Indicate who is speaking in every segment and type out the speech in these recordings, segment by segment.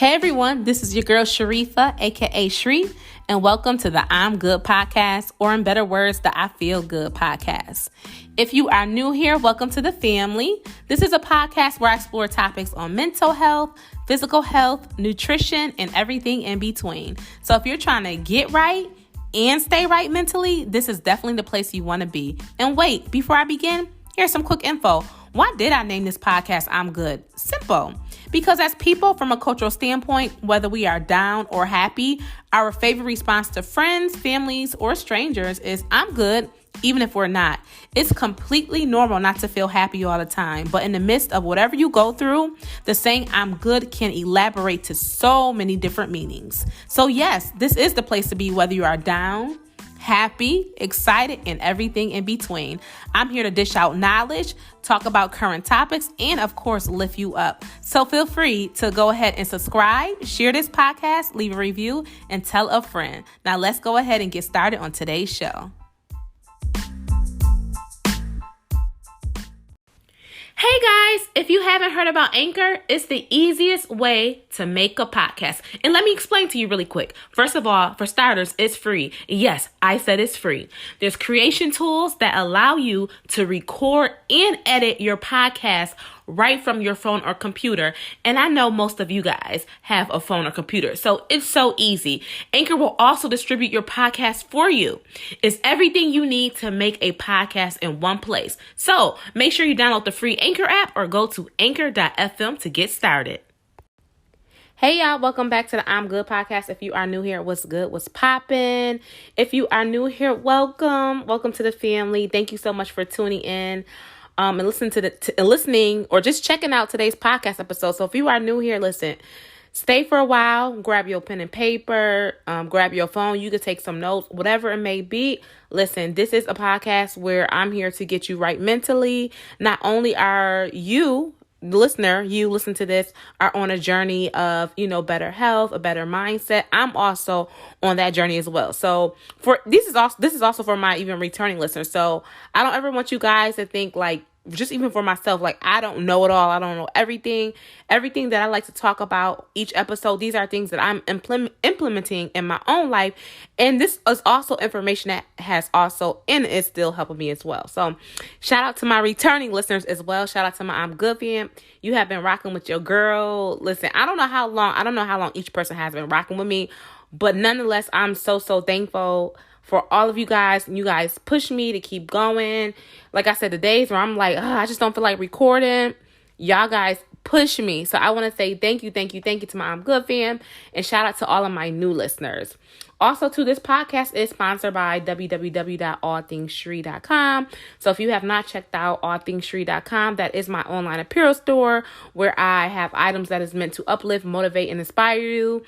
Speaker 1: Hey everyone, this is your girl Sharifa, aka Shree, and welcome to the I'm Good podcast, or in better words, the I Feel Good podcast. If you are new here, welcome to the family. This is a podcast where I explore topics on mental health, physical health, nutrition, and everything in between. So if you're trying to get right and stay right mentally, this is definitely the place you want to be. And wait, before I begin, here's some quick info. Why did I name this podcast I'm Good? Simple. Because as people, from a cultural standpoint, whether we are down or happy, our favorite response to friends, families, or strangers is I'm good, even if we're not. It's completely normal not to feel happy all the time, but in the midst of whatever you go through, the saying I'm good can elaborate to so many different meanings. So yes, this is the place to be, whether you are down, happy, excited, and everything in between. I'm here to dish out knowledge, talk about current topics, and of course, lift you up. So feel free to go ahead and subscribe, share this podcast, leave a review, and tell a friend. Now let's go ahead and get started on today's show. Hey guys, if you haven't heard about Anchor, it's the easiest way to make a podcast. And let me explain to you really quick. First of all, for starters, it's free. Yes, I said it's free. There's creation tools that allow you to record and edit your podcast right from your phone or computer. And I know most of you guys have a phone or computer, so it's so easy. Anchor will also distribute your podcast for you. It's everything you need to make a podcast in one place. So make sure you download the free Anchor app or go to anchor.fm to get started. Hey y'all, welcome back to the I'm Good podcast. If you are new here, what's good? What's poppin'? If you are new here, welcome to the family. Thank you so much for tuning in. And listening or just checking out today's podcast episode. So if you are new here, listen, stay for a while, grab your pen and paper, grab your phone. You could take some notes, whatever it may be. Listen, this is a podcast where I'm here to get you right mentally. Not only are you, the listener, you listen to this, are on a journey of, better health, a better mindset. I'm also on that journey as well. So this is also for my even returning listeners. So I don't ever want you guys to think like, just even for myself, like I don't know it all. I don't know everything that I like to talk about each episode. These are things that I'm implementing in my own life. And this is also information that has also and is still helping me as well. So shout out to my returning listeners as well. Shout out to my I'm Good fam. You have been rocking with your girl. Listen, I don't know how long each person has been rocking with me, but nonetheless, I'm so thankful for all of you guys. You guys push me to keep going. Like I said, the days where I'm like, I just don't feel like recording, y'all guys push me. So I want to say thank you to my I'm Good fam, and shout out to all of my new listeners. Also, too, this podcast is sponsored by www.allthingsshree.com. So if you have not checked out allthingsshree.com, that is my online apparel store where I have items that is meant to uplift, motivate, and inspire you.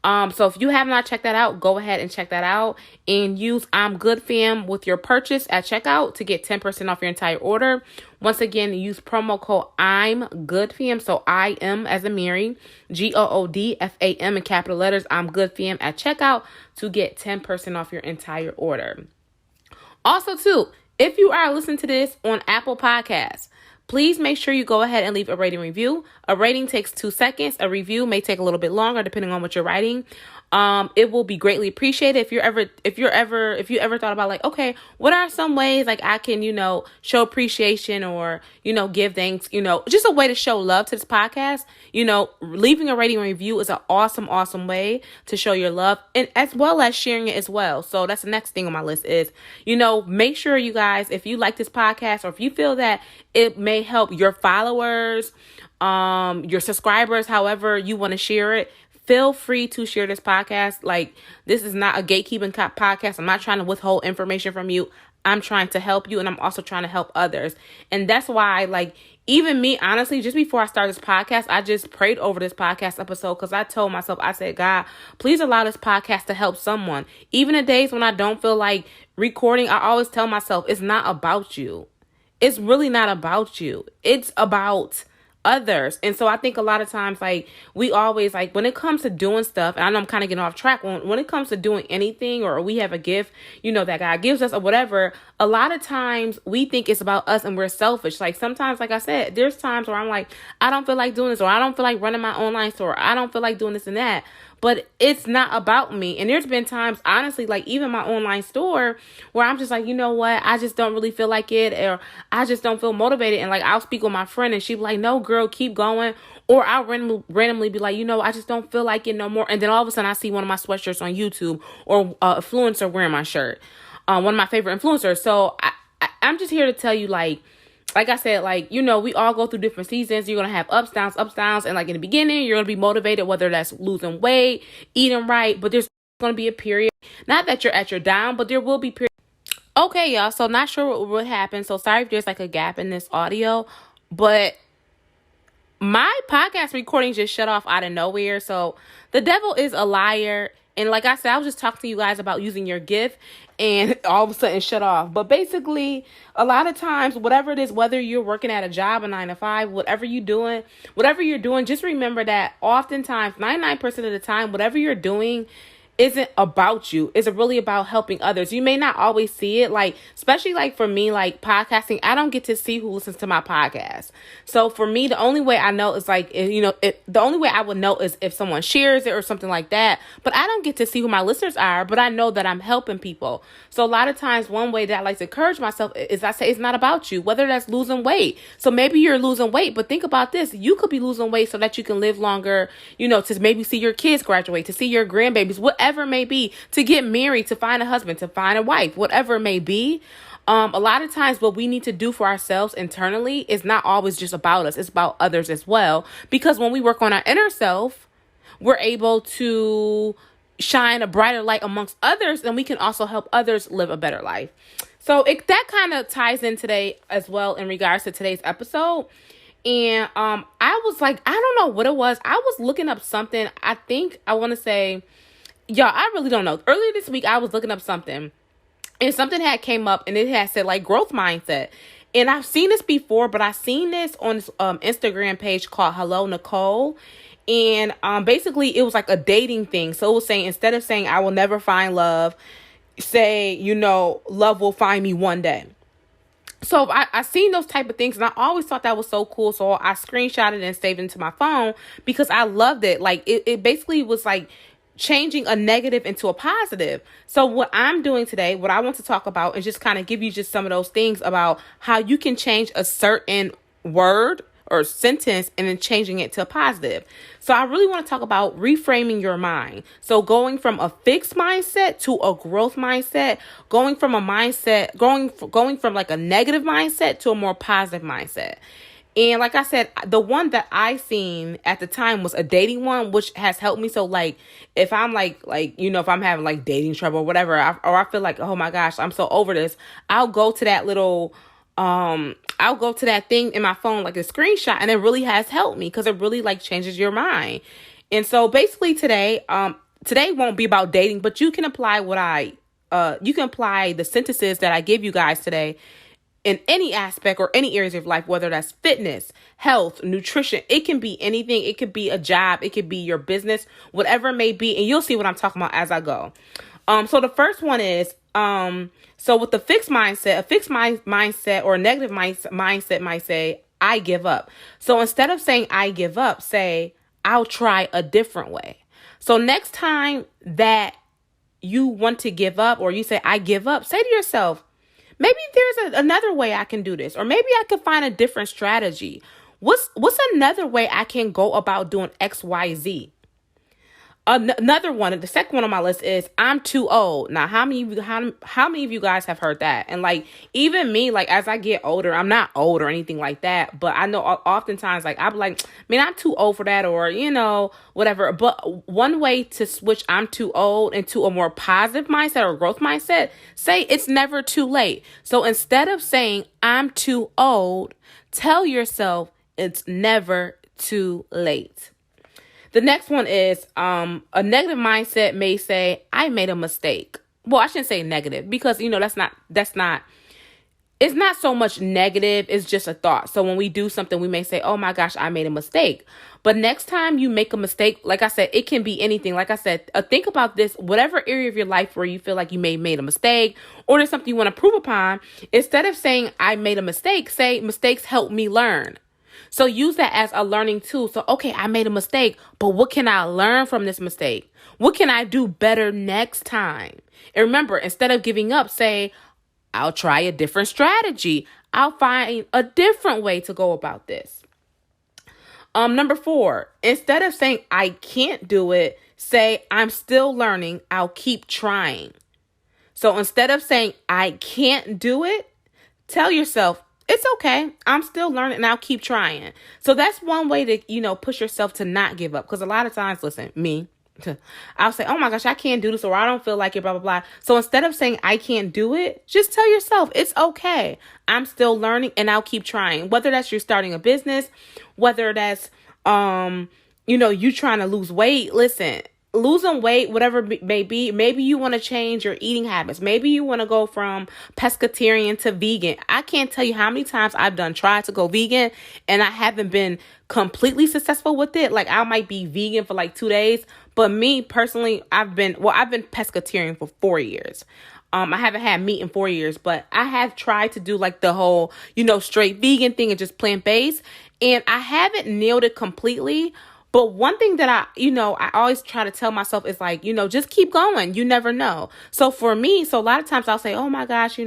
Speaker 1: So if you have not checked that out, go ahead and check that out and use I'm Good fam with your purchase at checkout to get 10% off your entire order. Once again, use promo code I'm Good fam. So I am as in Mary, GOODFAM in capital letters, I'm Good fam at checkout to get 10% off your entire order. Also, too, if you are listening to this on Apple Podcasts, please make sure you go ahead and leave a rating review. A rating takes 2 seconds. A review may take a little bit longer depending on what you're writing. It will be greatly appreciated. If you ever thought about like, okay, what are some ways like I can, show appreciation or, give thanks, just a way to show love to this podcast. Leaving a rating review is an awesome way to show your love, and as well as sharing it as well. So that's the next thing on my list is, make sure you guys, if you like this podcast or if you feel that it may help your followers, your subscribers, however you want to share it, feel free to share this podcast. Like, this is not a gatekeeping podcast. I'm not trying to withhold information from you. I'm trying to help you, and I'm also trying to help others. And that's why, like, even me, honestly, just before I started this podcast, I just prayed over this podcast episode because I told myself, I said, God, please allow this podcast to help someone. Even the days when I don't feel like recording, I always tell myself, it's not about you. It's really not about you. It's about others. And so I think a lot of times, like, we always, like, when it comes to doing stuff, and I know I'm kind of getting off track, when it comes to doing anything, or we have a gift, that God gives us or whatever, a lot of times we think it's about us and we're selfish. Like, sometimes, like I said, there's times where I'm like, I don't feel like doing this, or I don't feel like running my online store, or I don't feel like doing this and that. But it's not about me. And there's been times, honestly, like even my online store, where I'm just like, you know what? I just don't really feel like it, or I just don't feel motivated. And like, I'll speak with my friend and she'll be like, no, girl, keep going. Or I'll randomly be like, I just don't feel like it no more. And then all of a sudden I see one of my sweatshirts on YouTube, or influencer wearing my shirt. One of my favorite influencers. So I'm just here to tell you, like I said, like, we all go through different seasons. You're going to have ups, downs. And like in the beginning, you're going to be motivated, whether that's losing weight, eating right. But there's going to be a period. Not that you're at your down, but there will be periods. Okay, y'all. So not sure what happened. So sorry if there's like a gap in this audio. But my podcast recording just shut off out of nowhere. So the devil is a liar. And like I said, I was just talking to you guys about using your gift, and all of a sudden shut off. But basically, a lot of times, whatever it is, whether you're working at a job, a 9 to 5, whatever you're doing, just remember that oftentimes, 99% of the time, whatever you're doing isn't about you. It's really about helping others. You may not always see it, like, especially like for me, like podcasting, I don't get to see who listens to my podcast. So for me, the only way I know is like, the only way I would know is if someone shares it or something like that. But I don't get to see who my listeners are, but I know that I'm helping people. So a lot of times, one way that I like to encourage myself is I say, it's not about you, whether that's losing weight. So maybe you're losing weight, but think about this. You could be losing weight so that you can live longer, to maybe see your kids graduate, to see your grandbabies, whatever it may be, to get married, to find a husband, to find a wife, whatever it may be. A lot of times what we need to do for ourselves internally is not always just about us. It's about others as well. Because when we work on our inner self, we're able to shine a brighter light amongst others, and we can also help others live a better life. So that kind of ties in today as well in regards to today's episode. And I was like, I don't know what it was. I was looking up something. I want to say, y'all, I really don't know. Earlier this week, I was looking up something, and something had came up, and it had said like growth mindset. And I've seen this before, but I've seen this on this Instagram page called Hello Nicole. And basically it was like a dating thing. So it was saying, instead of saying I will never find love, say, love will find me one day. So I seen those type of things, and I always thought that was so cool. So I screenshotted and saved it into my phone because I loved it. Like it basically was like changing a negative into a positive. So what I'm doing today, what I want to talk about, is just kind of give you just some of those things about how you can change a certain word or sentence and then changing it to a positive. So I really want to talk about reframing your mind. So going from a fixed mindset to a growth mindset, going from a mindset, going from like a negative mindset to a more positive mindset. And like I said, the one that I seen at the time was a dating one, which has helped me. So like, if I'm like, if I'm having like dating trouble or whatever, or I feel like, oh my gosh, I'm so over this, I'll go to that little, I'll go to that thing in my phone, like a screenshot, and it really has helped me because it really like changes your mind. And so basically today won't be about dating, but you can apply you can apply the sentences that I give you guys today in any aspect or any areas of life, whether that's fitness, health, nutrition. It can be anything. It could be a job. It could be your business, whatever it may be. And you'll see what I'm talking about as I go. So the first one is, so with the fixed mindset, a fixed mindset or a negative mindset might say, I give up. So instead of saying I give up, say, I'll try a different way. So next time that you want to give up, or you say, I give up, say to yourself, maybe there's another way I can do this, or maybe I can find a different strategy. What's another way I can go about doing X, Y, Z? Another one, the second one on my list is I'm too old. Now, how many of you guys have heard that? And like, even me, like as I get older, I'm not old or anything like that, but I know oftentimes like I'm like, man, I'm too old for that, or whatever. But one way to switch I'm too old into a more positive mindset or growth mindset, say it's never too late. So instead of saying I'm too old, tell yourself it's never too late. The next one is a negative mindset may say, I made a mistake. Well, I shouldn't say negative because, that's not it's not so much negative, it's just a thought. So when we do something, we may say, oh my gosh, I made a mistake. But next time you make a mistake, like I said, it can be anything. Like I said, think about this, whatever area of your life where you feel like you may have made a mistake or there's something you want to prove upon, instead of saying I made a mistake, say mistakes help me learn. So use that as a learning tool. So, okay, I made a mistake, but what can I learn from this mistake? What can I do better next time? And remember, instead of giving up, say, I'll try a different strategy. I'll find a different way to go about this. Number 4, instead of saying I can't do it, say I'm still learning. I'll keep trying. So instead of saying I can't do it, tell yourself it's okay. I'm still learning and I'll keep trying. So that's one way to, push yourself to not give up. Because a lot of times, listen, I'll say, oh my gosh, I can't do this, or I don't feel like it, blah, blah, blah. So instead of saying I can't do it, just tell yourself it's okay. I'm still learning and I'll keep trying. Whether that's you starting a business, whether that's, you trying to lose weight. Listen, losing weight, whatever it may be, maybe you want to change your eating habits. Maybe you want to go from pescatarian to vegan. I can't tell you how many times I've tried to go vegan and I haven't been completely successful with it. Like I might be vegan for like 2 days, but me personally, I've been pescatarian for 4 years. I haven't had meat in 4 years, but I have tried to do like the whole, straight vegan thing and just plant-based. And I haven't nailed it completely. But one thing that I always try to tell myself is like, just keep going. You never know. So for me, a lot of times I'll say, oh my gosh,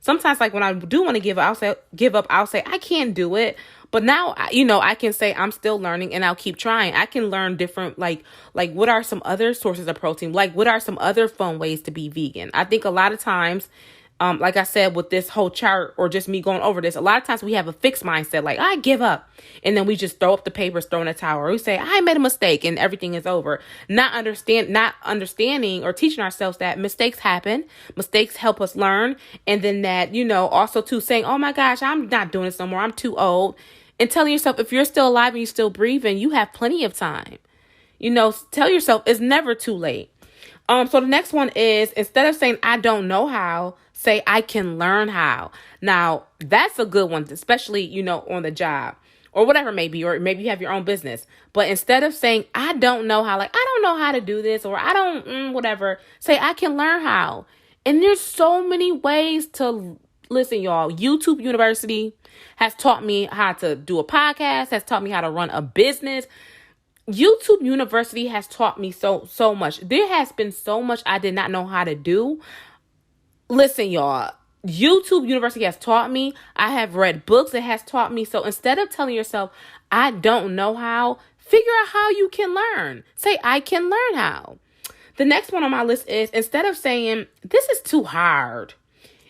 Speaker 1: sometimes like when I do want to give up, I'll say I can't do it. But now, I can say I'm still learning and I'll keep trying. I can learn different, like what are some other sources of protein? Like what are some other fun ways to be vegan? I think a lot of times, like I said, with this whole chart or just me going over this, a lot of times we have a fixed mindset, like I give up. And then we just throw up the papers, throw in a towel. Or we say, I made a mistake and everything is over. Not understanding or teaching ourselves that mistakes happen. Mistakes help us learn. And then that, also too saying, oh my gosh, I'm not doing this no more. I'm too old. And telling yourself, if you're still alive and you're still breathing, you have plenty of time. Tell yourself it's never too late. So the next one is, instead of saying, I don't know how, say, I can learn how. Now, that's a good one, especially, on the job or whatever it may be, or maybe you have your own business. But instead of saying, I don't know how, like, I don't know how to do this, or I don't, whatever, say, I can learn how. And there's so many ways to listen, y'all. YouTube University has taught me how to do a podcast, has taught me how to run a business. YouTube University has taught me so much. There has been so much I did not know how to do. Listen, y'all, YouTube University has taught me. I have read books. It has taught me. So instead of telling yourself, I don't know how, figure out how you can learn. Say, I can learn how. The next one on my list is, instead of saying, this is too hard,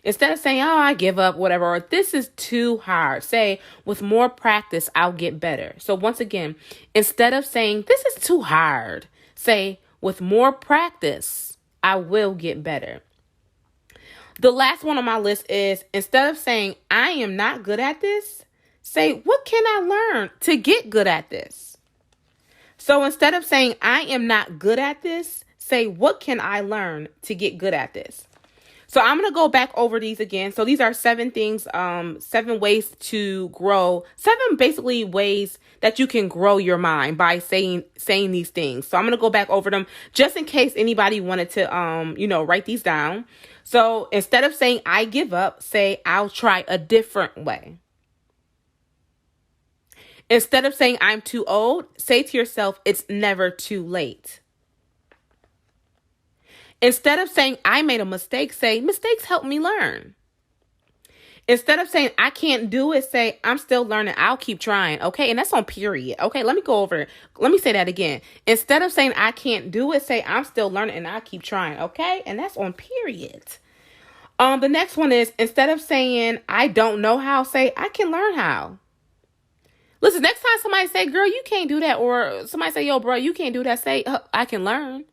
Speaker 1: instead of saying, oh, I give up, whatever, or this is too hard, say, with more practice, I'll get better. So once again, instead of saying, this is too hard, say, with more practice, I will get better. The last one on my list is, instead of saying, I am not good at this, say, what can I learn to get good at this? So instead of saying, I am not good at this, say, what can I learn to get good at this? So I'm going to go back over these again. So these are 7 things, 7 ways to grow, 7 basically ways that you can grow your mind by saying these things. So I'm going to go back over them just in case anybody wanted to, write these down. So instead of saying I give up, say I'll try a different way. Instead of saying I'm too old, say to yourself, it's never too late. Instead of saying I made a mistake, say mistakes help me learn. Instead of saying I can't do it, say I'm still learning. I'll keep trying. Okay. And that's on period. Okay. Let me go over it. Let me say that again. Instead of saying I can't do it, say I'm still learning and I'll keep trying. Okay. And that's on period. The next one is, instead of saying I don't know how, say I can learn how. Listen, next time somebody say, girl, you can't do that. Or somebody say, yo, bro, you can't do that. Say, I can learn.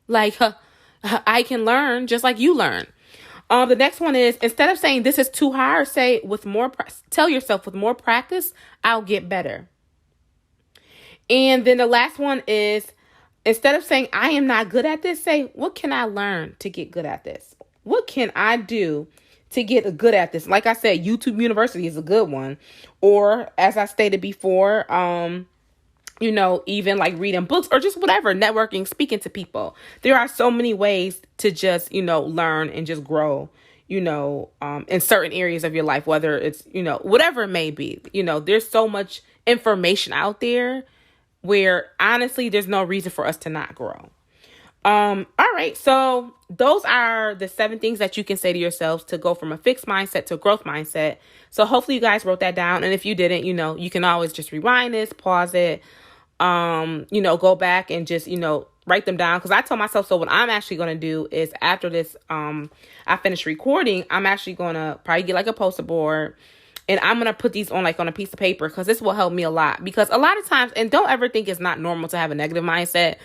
Speaker 1: Like, I can learn just like you learn. The next one is, instead of saying this is too hard, say tell yourself with more practice, I'll get better. And then the last one is, instead of saying I am not good at this, say what can I learn to get good at this? What can I do to get good at this. Like I said, YouTube University is a good one. Or as I stated before, even like reading books or just whatever, networking, speaking to people. There are so many ways to just, learn and just grow, in certain areas of your life, whether it's, whatever it may be. There's so much information out there where honestly, there's no reason for us to not grow. All right. So those are the 7 things that you can say to yourselves to go from a fixed mindset to a growth mindset. So hopefully you guys wrote that down. And if you didn't, you can always just rewind this, pause it, go back and just, write them down. Cause I told myself, so what I'm actually going to do is after this, I finish recording, I'm actually going to probably get like a poster board. And I'm going to put these on a piece of paper because this will help me a lot. Because a lot of times, and don't ever think it's not normal to have a negative mindset.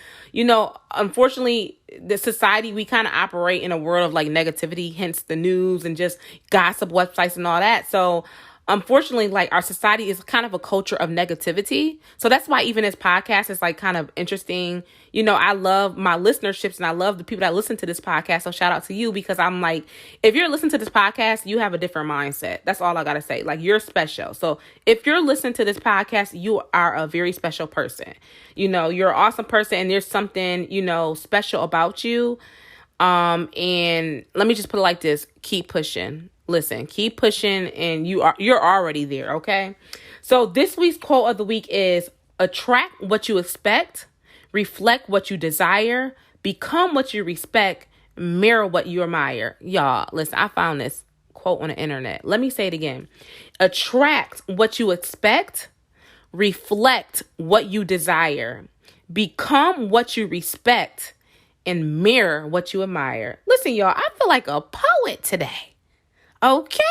Speaker 1: Unfortunately, the society, we kind of operate in a world of like negativity, hence the news and just gossip websites and all that. So unfortunately, like our society is kind of a culture of negativity. So that's why even this podcast is like kind of interesting. I love my listenerships and I love the people that listen to this podcast. So shout out to you because I'm like, if you're listening to this podcast, you have a different mindset. That's all I got to say. Like you're special. So if you're listening to this podcast, you are a very special person. You're an awesome person and there's something, special about you. And let me just put it like this. Keep pushing. Listen, keep pushing and you're already there, okay? So this week's quote of the week is attract what you expect, reflect what you desire, become what you respect, mirror what you admire. Y'all, listen, I found this quote on the internet. Let me say it again. Attract what you expect, reflect what you desire, become what you respect, and mirror what you admire. Listen, y'all, I feel like a poet today. Okay.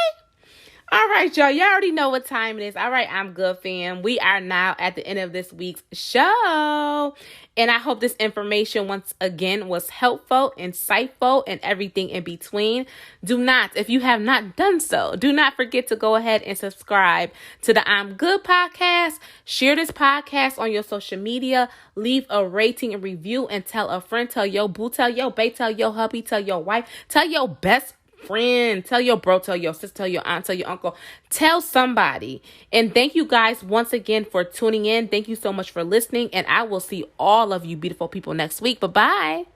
Speaker 1: All right, y'all. Y'all already know what time it is. All right, I'm good, fam. We are now at the end of this week's show. And I hope this information once again was helpful, insightful, and everything in between. Do not, if you have not done so, do not forget to go ahead and subscribe to the I'm Good podcast. Share this podcast on your social media. Leave a rating and review and tell a friend, tell your boo, tell your bae, tell your hubby, tell your wife, tell your best friend, tell your bro, tell your sister, tell your aunt, tell your uncle, tell somebody. And thank you guys once again for tuning in. Thank you so much for listening. And I will see all of you beautiful people next week. Bye-bye.